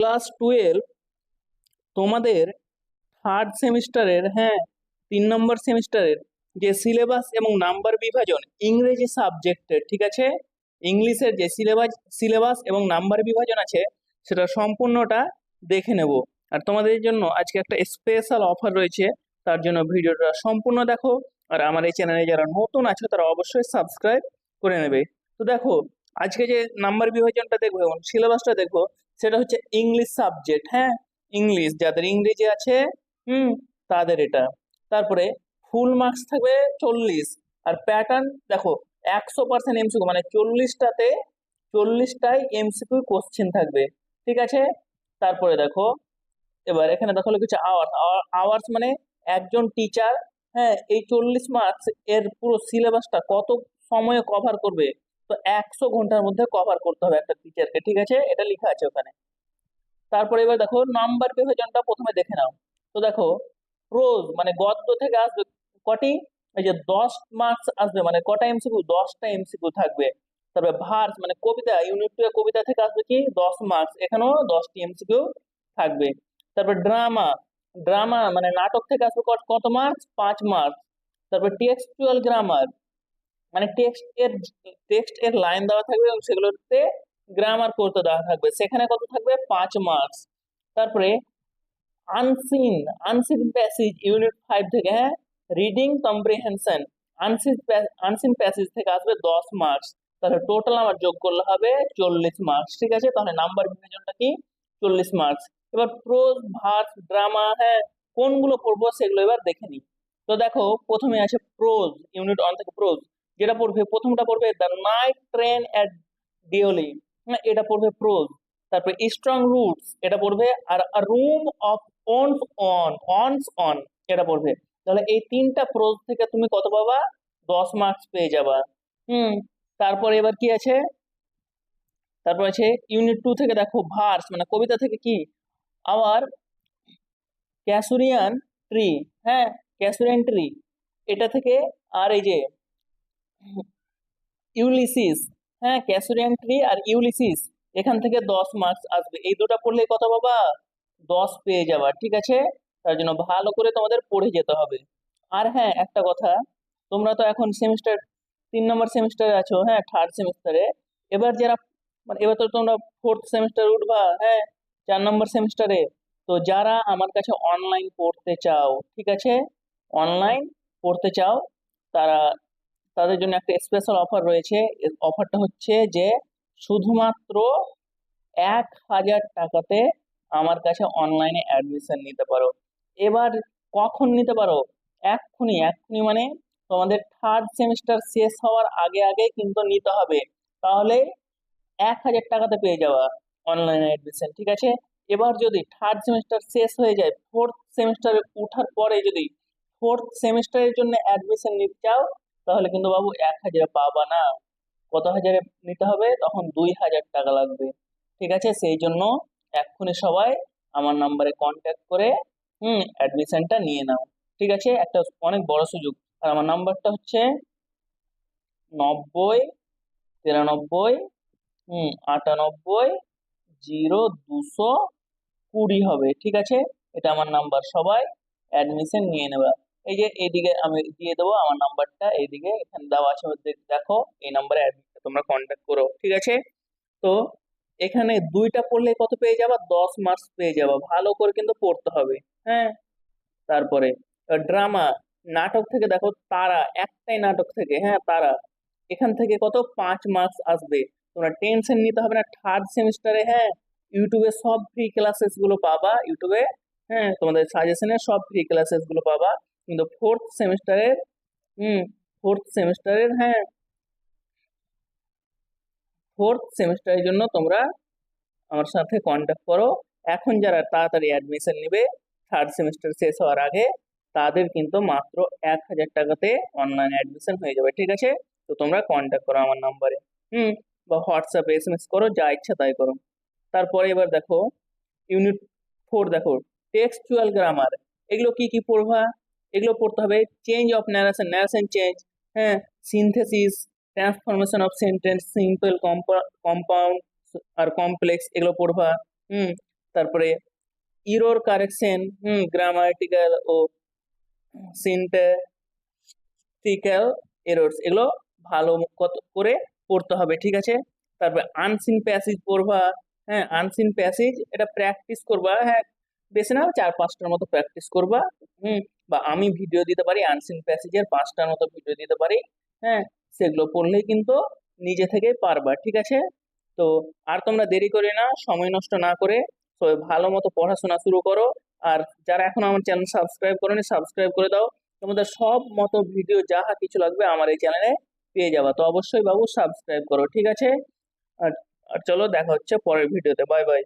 Class 12 তোমাদের third সেমিস্টারের, হ্যাঁ, 3 নম্বর সেমিস্টারের যে সিলেবাস এবং নাম্বার বিভাজন ইংরেজি সাবজেক্টের, ঠিক আছে, ইংলিশের যে সিলেবাস এবং নাম্বার বিভাজন আছে সেটা সম্পূর্ণটা দেখে নেব। আর তোমাদের জন্য আজকে একটা স্পেশাল অফার রয়েছে, তার জন্য ভিডিওটা সম্পূর্ণ দেখো। আর আমার এই চ্যানেলে যারা নতুন আছে তারা অবশ্যই সাবস্ক্রাইব করে নেবে। তো দেখো, আজকে যে নাম্বার বিভাজনটা দেখবো এবং সিলেবাসটা দেখবো সেটা হচ্ছে ইংলিশ সাবজেক্ট, হ্যাঁ, ইংলিশ যাদের ইংরেজি আছে, হুম, তাদের এটা। তারপরে ফুল মার্কস থাকবে 40। আর প্যাটার্ন দেখো, 100% এমসিকিউ, মানে 40টাই এমসিকিউ কোশ্চেন থাকবে, ঠিক আছে। তারপরে দেখো, এবার এখানে দেখো লিখেছে আওয়ার্স। আওয়ার্স মানে একজন টিচার, হ্যাঁ, এই 40 মার্কস এর পুরো সিলেবাসটা কত সময়ে কভার করবে। তো 100 ঘন্টার মধ্যে কভার করতে হবে একটা টিচারকে, ঠিক আছে, এটা লেখা আছে ওখানে। তারপরে এবার দেখো নাম্বার বিভাজনটা প্রথমে দেখে নাও। তো দেখো, প্রোজ মানে গদ্য থেকে আসবে কটি, এই যে 10 মার্কস আসবে, মানে কটা এমসিকিউ, 10টা এমসিকিউ থাকবে। তারপরে ভার্স মানে কবিতা, ইউনিট 2 এর কবিতা থেকে আসবে কি 10 মার্কস, এখানেও 10টি এমসিকিউ থাকবে। তারপর ড্রামা, ড্রামা মানে নাটক থেকে আসবে কত মার্কস, 5 মার্কস। তারপর টেক্সচুয়াল গ্রামার মানে টেক্সট এর লাইন দেওয়া থাকবে এবং সেগুলোতে গ্রামার করতে দেওয়া থাকবে, সেখানে কত থাকবে, 5 মার্কস। তারপরে আনসিন, আনসিন প্যাসেজ ইউনিট 5 থেকে, হ্যাঁ, reading comprehension, unseen unseen passage থেকে আসবে 10 মার্কস। তাহলে টোটাল আমার যোগ করলে হবে 40 মার্কস, ঠিক আছে। তাহলে নাম্বার বিভাজনটা কি, 40 মার্কস। এবার প্রোজ ভার্স ড্রামা, হ্যাঁ, কোনগুলো পড়বো সেগুলো এবার দেখে নিই। তো দেখো, প্রথমে আছে প্রোজ, ইউনিট 1 থেকে প্রোজ। যেটা পড়বে, প্রথমটা পড়বে the night train at Deoli, এটা পড়বে প্রোজ। তারপরে স্ট্রং রুটস এটা পড়বে, আর room of one's own, one's own এটা পড়বে। তাহলে এই 3টা প্রোজ থেকে তুমি কত পাবা, 10 মার্কস পেয়ে যাবা। হুম। তারপরে এবার কি আছে, তারপর আছে ইউনিট 2 থেকে দেখো ভার্স মানে কবিতা থেকে কি, আওয়ার ক্যাসুরিয়ান ট্রি, হ্যাঁ, ক্যাসুরিয়ান ট্রি এটা থেকে। আর এই যে ইউলিসিস, হ্যাঁ, ক্যাসুরিয়ান ট্রি আর ইউলিসিস, এখান থেকে 10 মার্কস আসবে। এই দুটো পড়লে কত বাবা, 10 পেয়ে যাবা, ঠিক আছে। তার জন্য ভালো করে তোমাদের পড়ে যেতে হবে। আর হ্যাঁ, একটা কথা, তোমরা তো এখন সেমিস্টার 3 নম্বর সেমিস্টারে আছো, হ্যাঁ, থার্ড সেমিস্টারে। এবার যারা, মানে এবার তো তোমরা ফোর্থ সেমিস্টার উঠবা, হ্যাঁ, 4 নম্বর সেমিস্টারে। তো যারা আমার কাছে অনলাইন পড়তে চাও, ঠিক আছে, অনলাইন পড়তে চাও, তারা, তাদের জন্য একটা স্পেশাল অফার রয়েছে। অফারটা হচ্ছে যে শুধুমাত্র 1000 টাকাতে আমার কাছে অনলাইনে অ্যাডমিশন নিতে পারো। এবার কখন নিতে পারো, এক্ষুনি, এক্ষুনি মানে তোমাদের থার্ড সেমিস্টার শেষ হওয়ার আগে আগে কিন্তু নিতে হবে, তাহলে 1000 টাকাতে পেয়ে যাওয়া অনলাইনে অ্যাডমিশন, ঠিক আছে। এবার যদি থার্ড সেমিস্টার শেষ হয়ে যায়, ফোর্থ সেমিস্টারে উঠার পরে যদি ফোর্থ সেমিস্টারের জন্য অ্যাডমিশন নিতে চাও, তাহলে কিন্তু বাবু 1000 পাবা না, কত হাজারে নিতে হবে, তখন 2000 টাকা লাগবে, ঠিক আছে। সেই জন্য এক্ষুনি সবাই আমার নাম্বারে কন্ট্যাক্ট করে অ্যাডমিশনটা নিয়ে নাও, ঠিক আছে, একটা অনেক বড় সুযোগ। আর আমার নাম্বারটা হচ্ছে 90 93 98 0220 হবে, ঠিক আছে। এটা আমার নাম্বার, সবাই অ্যাডমিশন নিয়ে নেবা। এই যে এইদিকে আমি দিয়ে দেবো আমার নাম্বারটা, এইদিকে এখানে দেওয়া আছে, দেখো এই নাম্বারে তোমরা কন্ট্যাক্ট করো, ঠিক আছে। তো এখানে দুইটা পড়লে কত পেয়ে যাবা, 10 মার্কস পেয়ে যাবা, ভালো করে কিন্তু পড়তে হবে, হ্যাঁ। তারপরে ড্রামা, নাটক থেকে দেখো তারা, একটাই নাটক থেকে, হ্যাঁ, তারা, এখান থেকে কত 5 মার্কস আসবে। তোমরা টেনশন নিতে হবে না, থার্ড সেমিস্টারে, হ্যাঁ, ইউটিউবে সব ফ্রি ক্লাসেস গুলো পাবা, ইউটিউবে, হ্যাঁ, তোমাদের সাজেশনে সব ফ্রি ক্লাসেস গুলো পাবা। কিন্তু হুম ফোর্থ সেমিস্টারের, হ্যাঁ, ফোর্থ সেমিস্টারের জন্য তোমরা আমার সাথে কন্ট্যাক্ট করো। এখন যারা তাড়াতাড়ি অ্যাডমিশন নেবে থার্ড সেমিস্টার শেষ হওয়ার আগে, তাদের কিন্তু মাত্র 1000 টাকাতে অনলাইন অ্যাডমিশন হয়ে যাবে, ঠিক আছে। তো তোমরা কন্ট্যাক্ট করো আমার নাম্বারে, বা হোয়াটসঅ্যাপে এসএমএস করো, যা ইচ্ছা তাই করো। তারপরে এবার দেখো ইউনিট 4 দেখো টেক্সচুয়াল গ্রামার, এগুলো কি কি পড়বা, এগুলো পড়তে হবে change of narration, narration change, হ্যাঁ, synthesis, transformation of sentence, simple, compound আর কমপ্লেক্স, এগুলো পড়বা। হুম। তারপরে ইরর কারেকশন, গ্রামাটিক্যাল ও সিনট্যাক্টিক্যাল এরর্স, এগুলো ভালো করে পড়তে হবে, ঠিক আছে। তারপরে আনসিন প্যাসেজ পড়বা, হ্যাঁ আনসিন প্যাসেজ এটা প্র্যাকটিস করবা, হ্যাঁ বেশি না 4-5টার মতো প্র্যাকটিস করবা। বা আমি ভিডিও দিতে পারি আনসিন প্যাসেজের 5টার মতো ভিডিও দিতে পারি, হ্যাঁ সেগুলো পড়লেই কিন্তু নিজে থেকেই পারবা, ঠিক আছে। তো আর তোমরা দেরি করে না, সময় নষ্ট না করে সবাই ভালো মতো পড়াশোনা শুরু করো। আর যারা এখন আমার চ্যানেল সাবস্ক্রাইব করোনি সাবস্ক্রাইব করে দাও, তোমাদের সব মতো ভিডিও যাহা কিছু লাগবে আমার এই চ্যানেলে পেয়ে যাবা। তো অবশ্যই বাবু সাবস্ক্রাইব করো, ঠিক আছে। আর আর চলো দেখা হচ্ছে পরের ভিডিওতে, বাই বাই।